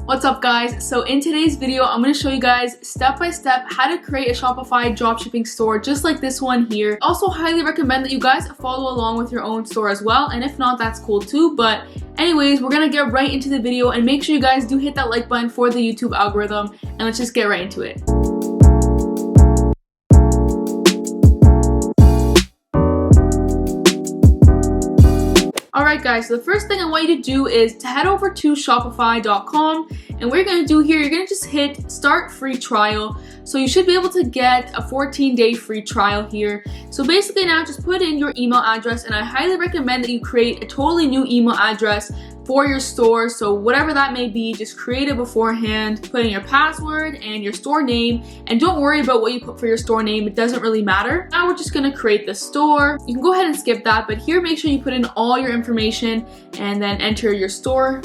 What's up guys? So in today's video, I'm going to show you guys step by step how to create a Shopify dropshipping store just like this one here. Also highly recommend that you guys follow along with your own store as well, and if not, that's cool too. But anyways, we're going to get right into the video, and make sure you guys do hit that like button for the YouTube algorithm, and let's just get right into it. Alright guys, so the first thing I want you to do is to head over to shopify.com, and what you're going to do here, you're going to just hit start free trial. So you should be able to get a 14-day free trial here. So basically now just put in your email address, and I highly recommend that you create a totally new email address for your store. So whatever that may be, just create it beforehand, put in your password and your store name, and don't worry about what you put for your store name, it doesn't really matter. Now we're just going to create the store. You can go ahead and skip that, but here make sure you put in all your information and then enter your store.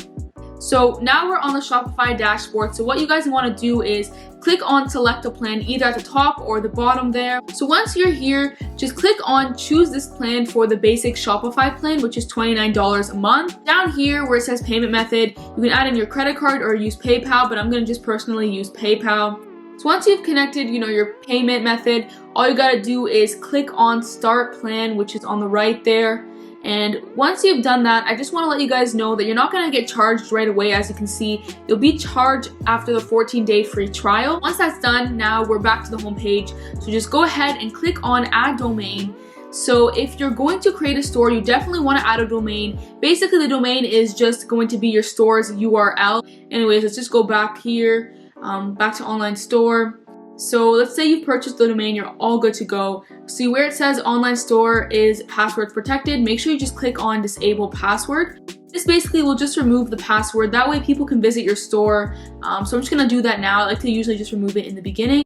So now we're on the Shopify dashboard. So what you guys want to do is click on select a plan either at the top or the bottom there. So once you're here, just click on choose this plan for the basic Shopify plan, which is $29 a month. Down here where it says payment method, you can add in your credit card or use PayPal, but I'm going to just personally use PayPal. So once you've connected, your payment method, all you got to do is click on start plan, which is on the right there. And once you've done that, I just want to let you guys know that you're not going to get charged right away. As you can see, you'll be charged after the 14-day free trial. Once that's done, now we're back to the home page. So just go ahead and click on add domain. So if you're going to create a store, you definitely want to add a domain. Basically, the domain is just going to be your store's URL. Anyways, let's just go back here, back to online store. So let's say you've purchased the domain, you're all good to go. See where it says online store is passwords protected, make sure you just click on disable password. This basically will just remove the password, that way people can visit your store. So I'm just going to do that now. I like to usually just remove it in the beginning.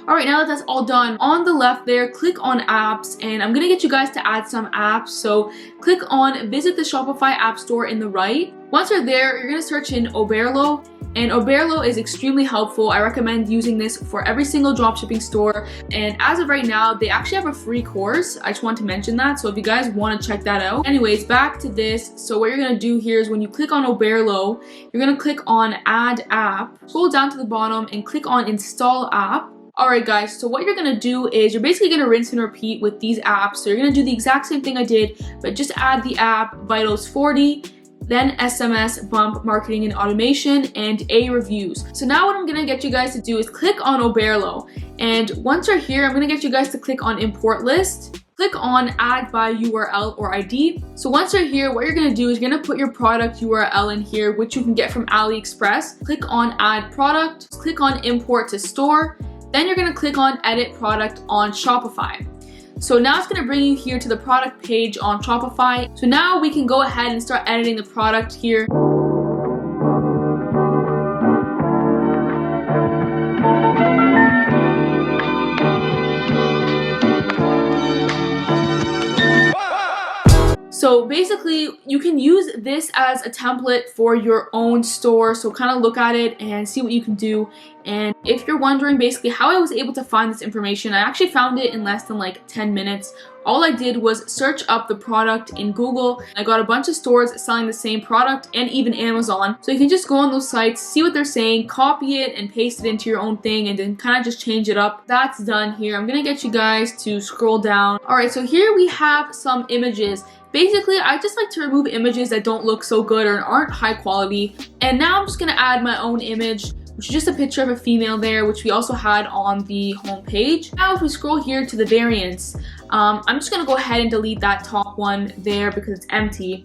Alright, now that that's all done, on the left there, click on apps, and I'm going to get you guys to add some apps. So click on visit the Shopify app store in the right. Once you're there, you're going to search in Oberlo, and Oberlo is extremely helpful. I recommend using this for every single dropshipping store, and as of right now, they actually have a free course. I just want to mention that, so if you guys want to check that out. Anyways, back to this. So what you're going to do here is when you click on Oberlo, you're going to click on add app, scroll down to the bottom and click on install app. Alright guys, so what you're going to do is you're basically going to rinse and repeat with these apps. So you're going to do the exact same thing I did, but just add the app Vitals 40, then SMS, Bump, Marketing and Automation, and A Reviews. So now what I'm going to get you guys to do is click on Oberlo. And once you're here, I'm going to get you guys to click on Import List. Click on add by URL or ID. So once you're here, what you're going to do is you're going to put your product URL in here, which you can get from AliExpress. Click on add product, click on import to store. Then you're going to click on edit product on Shopify. So now it's going to bring you here to the product page on Shopify. So now we can go ahead and start editing the product here. So basically, you can use this as a template for your own store. So kind of look at it and see what you can do. And if you're wondering basically how I was able to find this information, I actually found it in less than like 10 minutes. All I did was search up the product in Google. I got a bunch of stores selling the same product and even Amazon. So you can just go on those sites, see what they're saying, copy it and paste it into your own thing, and then kind of just change it up. That's done here. I'm going to get you guys to scroll down. All right, so here we have some images. Basically, I just like to remove images that don't look so good or aren't high quality. And now I'm just going to add my own image, which is just a picture of a female there, which we also had on the home page. Now if we scroll here to the variants, I'm just going to go ahead and delete that top one there because it's empty.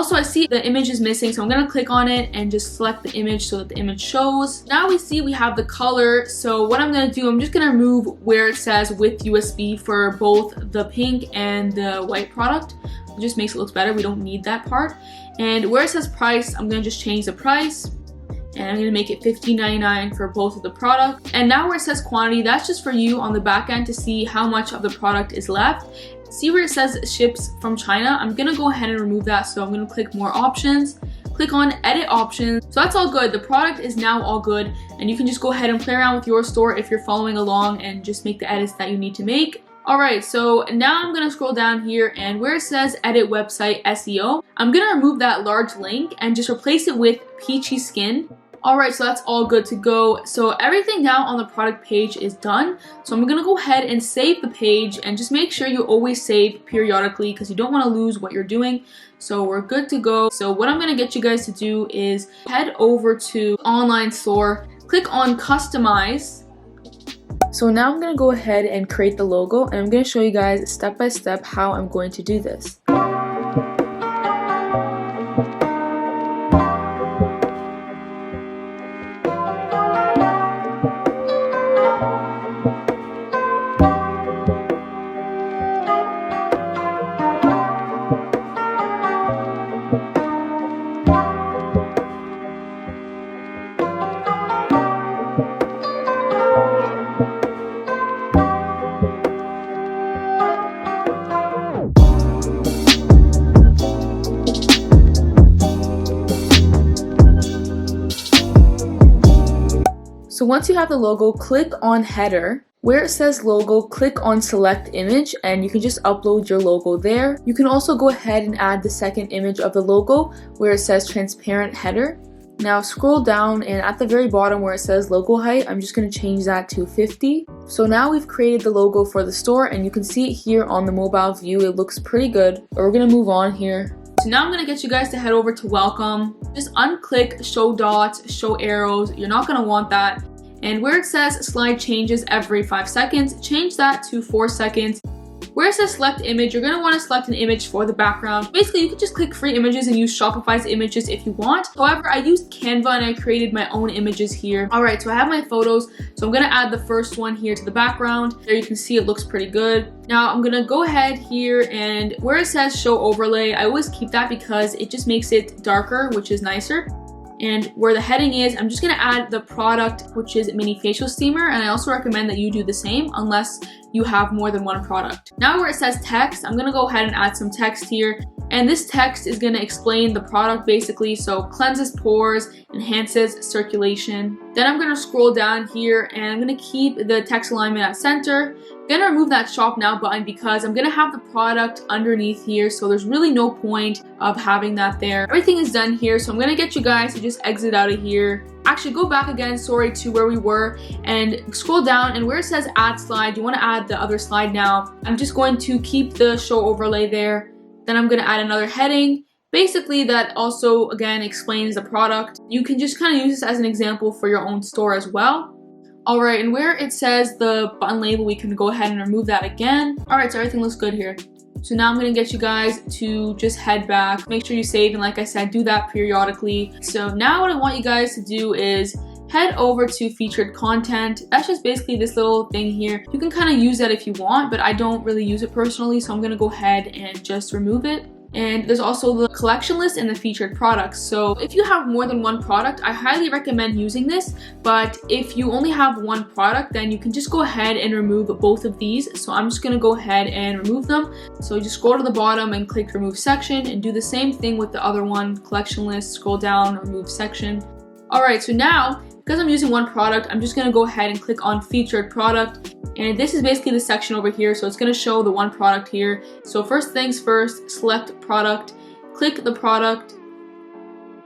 Also, I see the image is missing, so I'm gonna click on it and just select the image so that the image shows. Now we see we have the color, so what I'm gonna do, I'm just gonna remove where it says with USB for both the pink and the white product. It just makes it look better. We don't need that part. And where it says price, I'm gonna just change the price. And I'm gonna make it $15.99 for both of the product. And now where it says quantity, that's just for you on the back end to see how much of the product is left. See where it says ships from China? I'm gonna go ahead and remove that. So I'm gonna click more options, click on edit options. So that's all good. The product is now all good. And you can just go ahead and play around with your store if you're following along and just make the edits that you need to make. Alright, so now I'm gonna scroll down here, and where it says edit website SEO, I'm gonna remove that large link and just replace it with peachy skin. Alright, so that's all good to go. So everything now on the product page is done. So I'm gonna go ahead and save the page, and just make sure you always save periodically because you don't want to lose what you're doing. So we're good to go. So what I'm gonna get you guys to do is head over to online store, click on customize. So now I'm gonna go ahead and create the logo, and I'm gonna show you guys step by step how I'm going to do this. So once you have the logo, click on header. Where it says logo, click on select image, and you can just upload your logo there. You can also go ahead and add the second image of the logo where it says transparent header. Now scroll down, and at the very bottom where it says logo height, I'm just going to change that to 50. So now we've created the logo for the store, and you can see it here on the mobile view. It looks pretty good, but we're going to move on here. So now I'm going to get you guys to head over to welcome. Just unclick show dots, show arrows. You're not going to want that. And where it says slide changes every 5 seconds, change that to 4 seconds. Where it says select image, you're going to want to select an image for the background. Basically, you can just click free images and use Shopify's images if you want. However, I used Canva and I created my own images here. Alright, so I have my photos. So I'm going to add the first one here to the background. There you can see it looks pretty good. Now I'm going to go ahead here, and where it says show overlay, I always keep that because it just makes it darker, which is nicer. And where the heading is, I'm just gonna add the product, which is mini facial steamer, and I also recommend that you do the same unless you have more than one product. Now where it says text, I'm gonna go ahead and add some text here, and this text is gonna explain the product basically. So cleanses pores, enhances circulation. Then I'm gonna scroll down here, and I'm gonna keep the text alignment at center. I'm gonna remove that shop now button because I'm gonna have the product underneath here, so there's really no point of having that there. Everything is done here, so I'm gonna get you guys to just exit out of here. Actually, go back again, sorry, to where we were, and scroll down, and where it says add slide, you want to add the other slide now. I'm just going to keep the show overlay there. Then I'm going to add another heading, basically that also again explains the product. You can just kind of use this as an example for your own store as well. Alright, and where it says the button label, we can go ahead and remove that again. Alright, so everything looks good here. So now I'm going to get you guys to just head back. Make sure you save, and like I said, do that periodically. So now what I want you guys to do is head over to featured content. That's just basically this little thing here. You can kind of use that if you want, but I don't really use it personally, so I'm going to go ahead and just remove it. And there's also the collection list and the featured products. So if you have more than one product, I highly recommend using this. But if you only have one product, then you can just go ahead and remove both of these. So I'm just going to go ahead and remove them. So you just scroll to the bottom and click remove section, and do the same thing with the other one, collection list, scroll down, remove section. Alright, so now, because I'm using one product, I'm just going to go ahead and click on featured product. And this is basically the section over here, so it's going to show the one product here. So first things first, select product, click the product,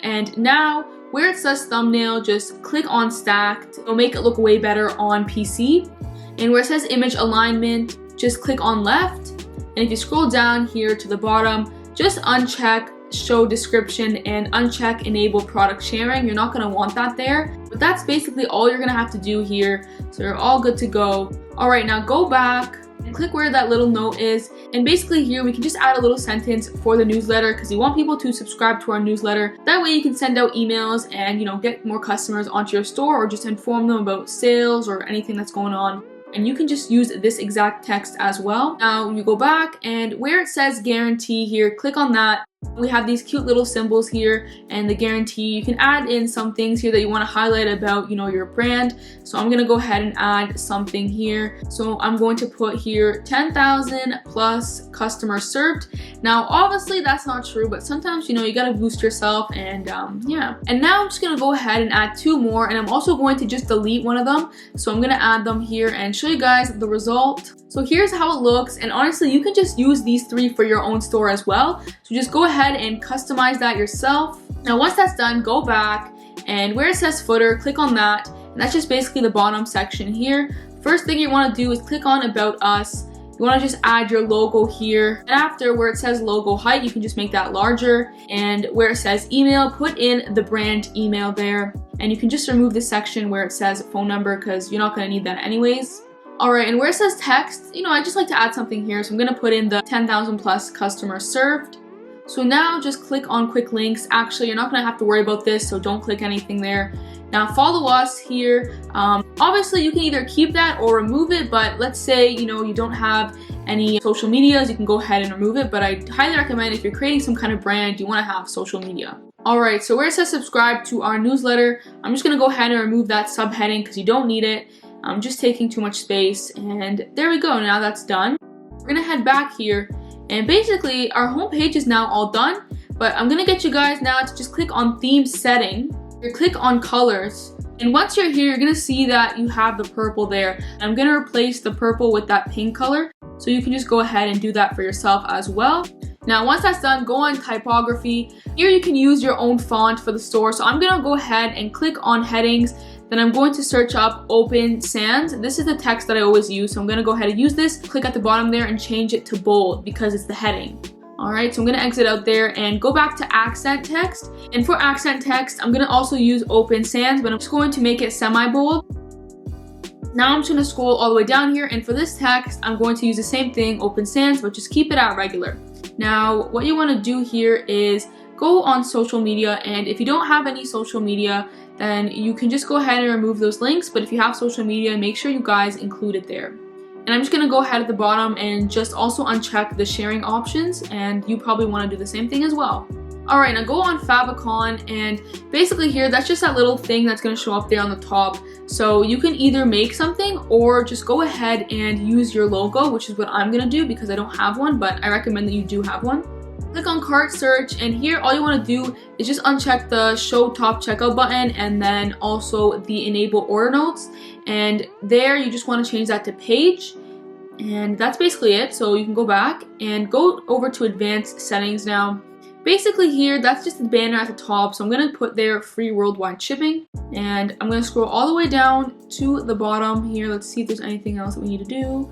and now where it says thumbnail, just click on stacked. It'll make it look way better on PC. And where it says image alignment, just click on left. And if you scroll down here to the bottom, just uncheck show description and uncheck enable product sharing. You're not going to want that there, but that's basically all you're going to have to do here. So you're all good to go. Alright, now go back and click where that little note is. And basically here we can just add a little sentence for the newsletter because we want people to subscribe to our newsletter. That way you can send out emails and, you know, get more customers onto your store or just inform them about sales or anything that's going on. And you can just use this exact text as well. Now you go back and where it says guarantee here, click on that. We have these cute little symbols here and the guarantee. You can add in some things here that you want to highlight about, you know, your brand. So I'm going to go ahead and add something here. So I'm going to put here 10,000 plus customers served. Now, obviously that's not true, but sometimes, you know, you got to boost yourself and yeah. And now I'm just going to go ahead and add 2 more, and I'm also going to just delete one of them. So I'm going to add them here and show you guys the result. So here's how it looks, and honestly you can just use these 3 for your own store as well. So just go ahead and customize that yourself. Now once that's done, go back and where it says footer, click on that, and that's just basically the bottom section here. First thing you want to do is click on about us. You want to just add your logo here, and after where it says logo height, you can just make that larger, and where it says email, put in the brand email there, and you can just remove the section where it says phone number because you're not going to need that anyways. Alright, and where it says text, you know, I just like to add something here, so I'm going to put in the 10,000 plus customers served. So now just click on quick links. Actually, you're not going to have to worry about this, so don't click anything there. Now follow us here. Obviously you can either keep that or remove it, but let's say, you know, you don't have any social medias, you can go ahead and remove it, but I highly recommend if you're creating some kind of brand, you want to have social media. Alright, so where it says subscribe to our newsletter, I'm just going to go ahead and remove that subheading because you don't need it. I'm just taking too much space, and there we go. Now that's done. We're gonna head back here, and basically our homepage is now all done, but I'm gonna get you guys now to just click on theme setting. You click on colors, and once you're here, you're gonna see that you have the purple there. I'm gonna replace the purple with that pink color, so you can just go ahead and do that for yourself as well. Now once that's done, go on typography. Here you can use your own font for the store, so I'm gonna go ahead and click on headings. Then I'm going to search up Open Sans. This is the text that I always use, so I'm going to go ahead and use this. Click at the bottom there and change it to bold because it's the heading. Alright, so I'm going to exit out there and go back to accent text. And for accent text, I'm going to also use Open Sans, but I'm just going to make it semi-bold. Now I'm just going to scroll all the way down here, and for this text, I'm going to use the same thing, Open Sans, but just keep it at regular. Now, what you want to do here is go on social media, and if you don't have any social media, then you can just go ahead and remove those links. But if you have social media, make sure you guys include it there. And I'm just going to go ahead at the bottom and just also uncheck the sharing options, and you probably want to do the same thing as well. Alright, now go on Favicon, and basically here, that's just that little thing that's going to show up there on the top. So you can either make something or just go ahead and use your logo, which is what I'm going to do because I don't have one, but I recommend that you do have one. Click on cart search, and here all you want to do is just uncheck the show top checkout button and then also the enable order notes, and there you just want to change that to page, and that's basically it. So you can go back and go over to advanced settings now. Basically here, that's just the banner at the top, so I'm going to put there free worldwide shipping, and I'm going to scroll all the way down to the bottom here. Let's see if there's anything else that we need to do.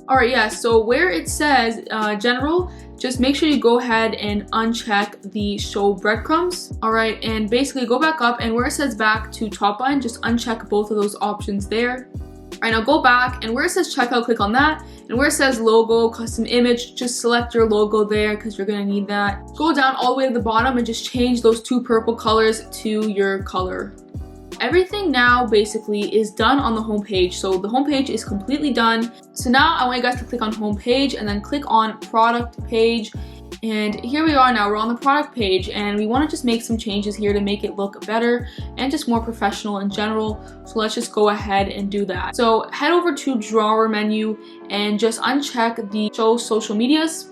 Alright, yeah, so where it says general, just make sure you go ahead and uncheck the show breadcrumbs. Alright, and basically go back up, and where it says back to top line, just uncheck both of those options there. Alright, now go back, and where it says checkout, click on that. And where it says logo, custom image, just select your logo there because you're going to need that. Go down all the way to the bottom and just change those 2 purple colors to your color. Everything now basically is done on the home page, so the home page is completely done. So now I want you guys to click on home page and then click on product page, and here we are. Now we're on the product page, and we want to just make some changes here to make it look better and just more professional in general. So let's just go ahead and do that. So head over to drawer menu and just uncheck the show social medias.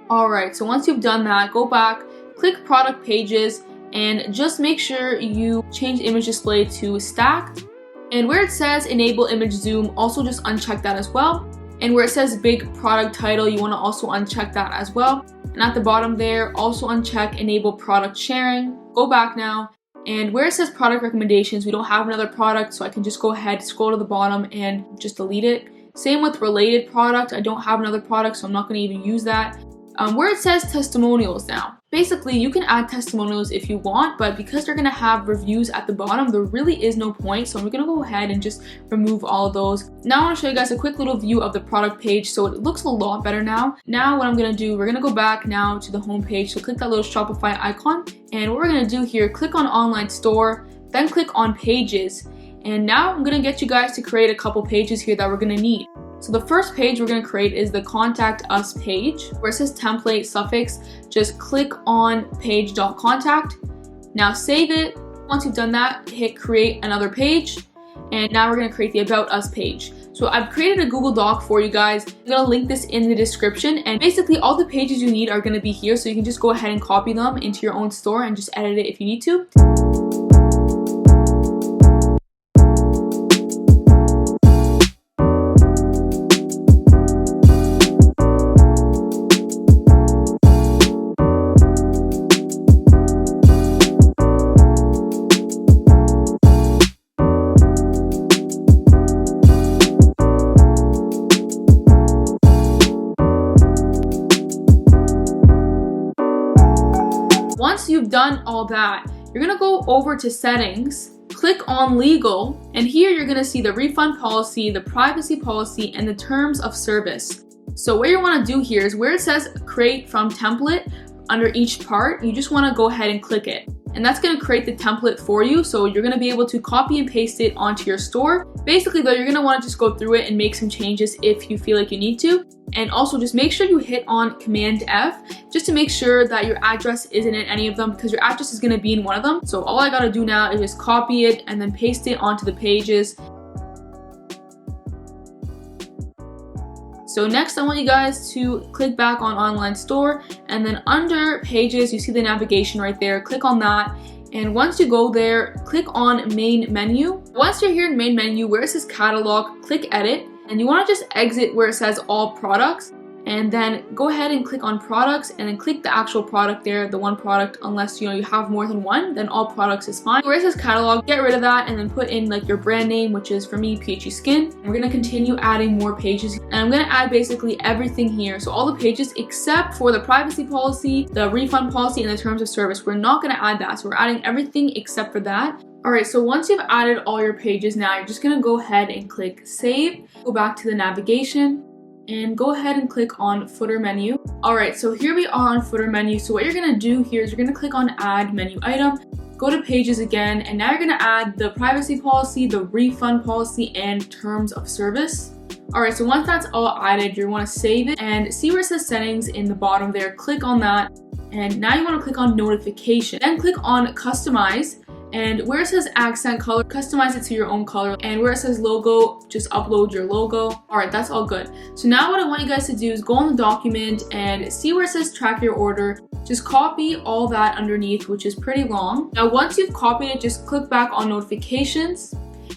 Alright, so once you've done that, go back, click product pages, and just make sure you change image display to stacked. And where it says enable image zoom, also just uncheck that as well. And where it says big product title, you want to also uncheck that as well. And at the bottom there, also uncheck enable product sharing. Go back now, and where it says product recommendations, we don't have another product, so I can just go ahead, scroll to the bottom and just delete it. Same with related product, I don't have another product, so I'm not going to even use that. Where it says testimonials now, Basically, you can add testimonials if you want, but because they're gonna have reviews at the bottom, there really is no point. So we're gonna go ahead and just remove all of those. Now I wanna show you guys a quick little view of the product page. So it looks a lot better now. Now what I'm gonna do, we're gonna go back now to the home page. So click that little Shopify icon. And what we're gonna do here, click on online store, then click on pages. And now I'm gonna get you guys to create a couple pages here that we're gonna need. So the first page we're going to create is the contact us page where it says template suffix. Just click on page.contact. Now save it. Once you've done that, hit create another page. And now we're going to create the about us page. So I've created a Google Doc for you guys. I'm going to link this in the description. And basically all the pages you need are going to be here. So you can just go ahead and copy them into your own store and just edit it if you need to. Once you've done all that, you're gonna go over to settings, click on legal, and here you're gonna see the refund policy, the privacy policy, and the terms of service. So what you wanna do here is where it says create from template under each part, you just wanna go ahead and click it. And that's gonna create the template for you. So you're gonna be able to copy and paste it onto your store. Basically though, you're gonna wanna just go through it and make some changes if you feel like you need to. And also just make sure you hit on Command F just to make sure that your address isn't in any of them because your address is gonna be in one of them. So all I gotta do now is just copy it and then paste it onto the pages. So next I want you guys to click back on online store and then under pages, you see the navigation right there, click on that. And once you go there, click on main menu. Once you're here in main menu where it says catalog, click edit. And you want to just exit where it says all products and then go ahead and click on products and then click the actual product there, the one product, unless you have more than one, then all products is fine. Where it says catalog, get rid of that and then put in like your brand name, which is for me Peachy Skin. And we're going to continue adding more pages and I'm going to add basically everything here. So all the pages except for the privacy policy, the refund policy, and the terms of service. We're not going to add that. So we're adding everything except for that. Alright, so once you've added all your pages now, you're just going to go ahead and click save, go back to the navigation, and go ahead and click on footer menu. Alright, so here we are on footer menu. So what you're going to do here is you're going to click on add menu item, go to pages again, and now you're going to add the privacy policy, the refund policy, and terms of service. Alright, so once that's all added, you want to save it and see where it says settings in the bottom there, click on that, and now you want to click on notification, then click on customize. And where it says accent color, customize it to your own color. And where it says logo, just upload your logo. Alright, that's all good. So now what I want you guys to do is go on the document and see where it says track your order. Just copy all that underneath, which is pretty long. Now once you've copied it, just click back on notifications.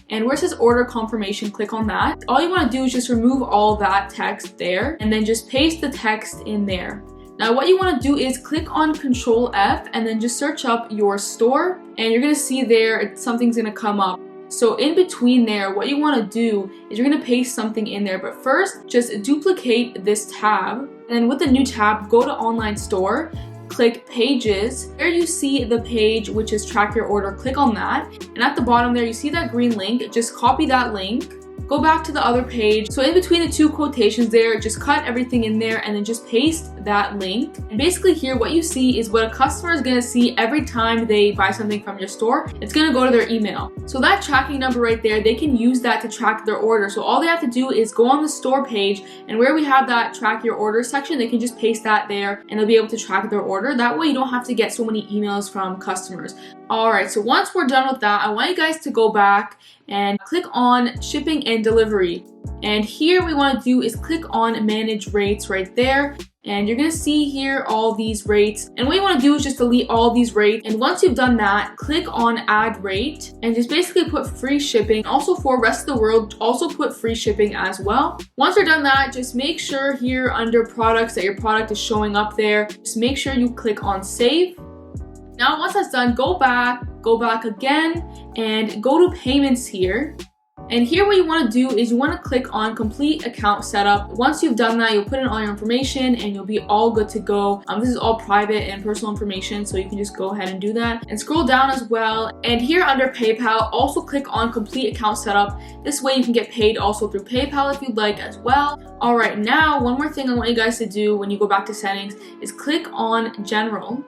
And where it says order confirmation, click on that. All you want to do is just remove all that text there and then just paste the text in there. Now what you want to do is click on Control F and then just search up your store and you're going to see there something's going to come up. So in between there, what you want to do is you're going to paste something in there. But first, just duplicate this tab and then with the new tab, go to online store, click pages. There you see the page which is track your order, click on that. And at the bottom there, you see that green link, just copy that link. Go back to the other page. So in between the two quotations there, just cut everything in there and then just paste that link. And basically here, what you see is what a customer is gonna see every time they buy something from your store. It's gonna go to their email. So that tracking number right there, they can use that to track their order. So all they have to do is go on the store page and where we have that track your order section, they can just paste that there and they'll be able to track their order. That way you don't have to get so many emails from customers. Alright, so once we're done with that, I want you guys to go back and click on shipping and delivery. And here we want to do is click on manage rates right there. And you're going to see here all these rates. And what you want to do is just delete all these rates. And once you've done that, click on add rate and just basically put free shipping. Also for rest of the world, also put free shipping as well. Once you're done that, just make sure here under products that your product is showing up there. Just make sure you click on save. Now once that's done, go back again and go to payments here. And here what you want to do is you want to click on complete account setup. Once you've done that, you'll put in all your information and you'll be all good to go. This is all private and personal information, so you can just go ahead and do that. And scroll down as well. And here under PayPal, also click on complete account setup. This way you can get paid also through PayPal if you'd like as well. Alright, now one more thing I want you guys to do when you go back to settings is click on general.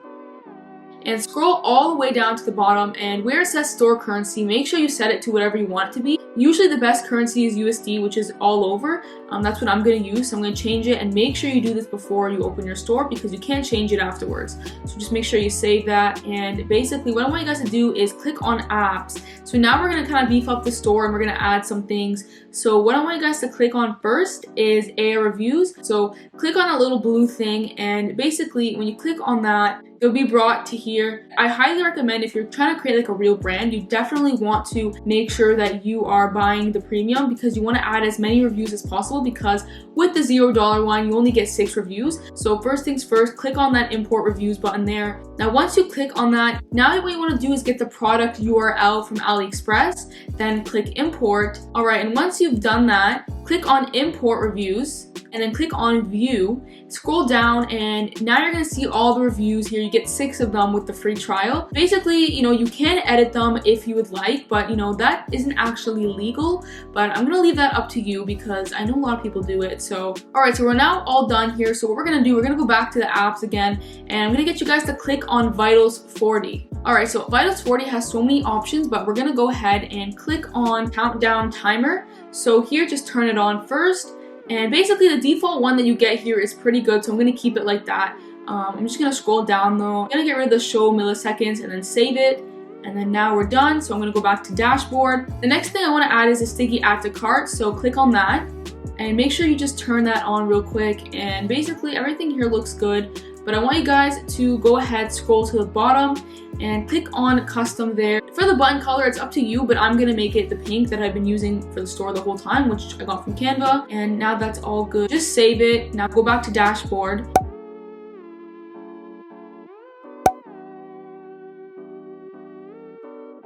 And scroll all the way down to the bottom, and where it says store currency, make sure you set it to whatever you want it to be. Usually the best currency is USD, which is all over. That's what I'm going to use, so I'm going to change it, and make sure you do this before you open your store because you can't change it afterwards. So just make sure you save that, and basically what I want you guys to do is click on apps. So now we're going to kind of beef up the store and we're going to add some things. So what I want you guys to click on first is AI reviews. So click on a little blue thing, and basically when you click on that, you'll be brought to here. I highly recommend if you're trying to create like a real brand, you definitely want to make sure that you are buying the premium because you want to add as many reviews as possible, because with the $0 one, you only get 6 reviews. So first things first, click on that import reviews button there. Now once you click on that, now what you want to do is get the product URL from AliExpress, then click import. Alright, and once you've done that, click on import reviews and then click on view. Scroll down, and now you're going to see all the reviews here. You get 6 of them with the free trial. Basically, you can edit them if you would like, but that isn't actually legal. But I'm going to leave that up to you because I know a lot of people do it. So, alright, so we're now all done here. So what we're going to do, we're going to go back to the apps again, and I'm going to get you guys to click on Vitals 40. Alright, so Vitals 40 has so many options, but we're going to go ahead and click on countdown timer. So here, just turn it on first. And basically the default one that you get here is pretty good, so I'm going to keep it like that. I'm just going to scroll down though. I'm going to get rid of the show milliseconds and then save it. And then now we're done, so I'm going to go back to dashboard. The next thing I want to add is a sticky add to cart, so click on that. And make sure you just turn that on real quick. And basically everything here looks good. But I want you guys to go ahead, scroll to the bottom, and click on custom there. For the button color, it's up to you, but I'm gonna make it the pink that I've been using for the store the whole time, which I got from Canva. And now that's all good. Just save it. Now go back to dashboard.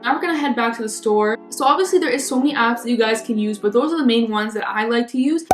Now we're gonna head back to the store. So obviously there is so many apps that you guys can use, but those are the main ones that I like to use.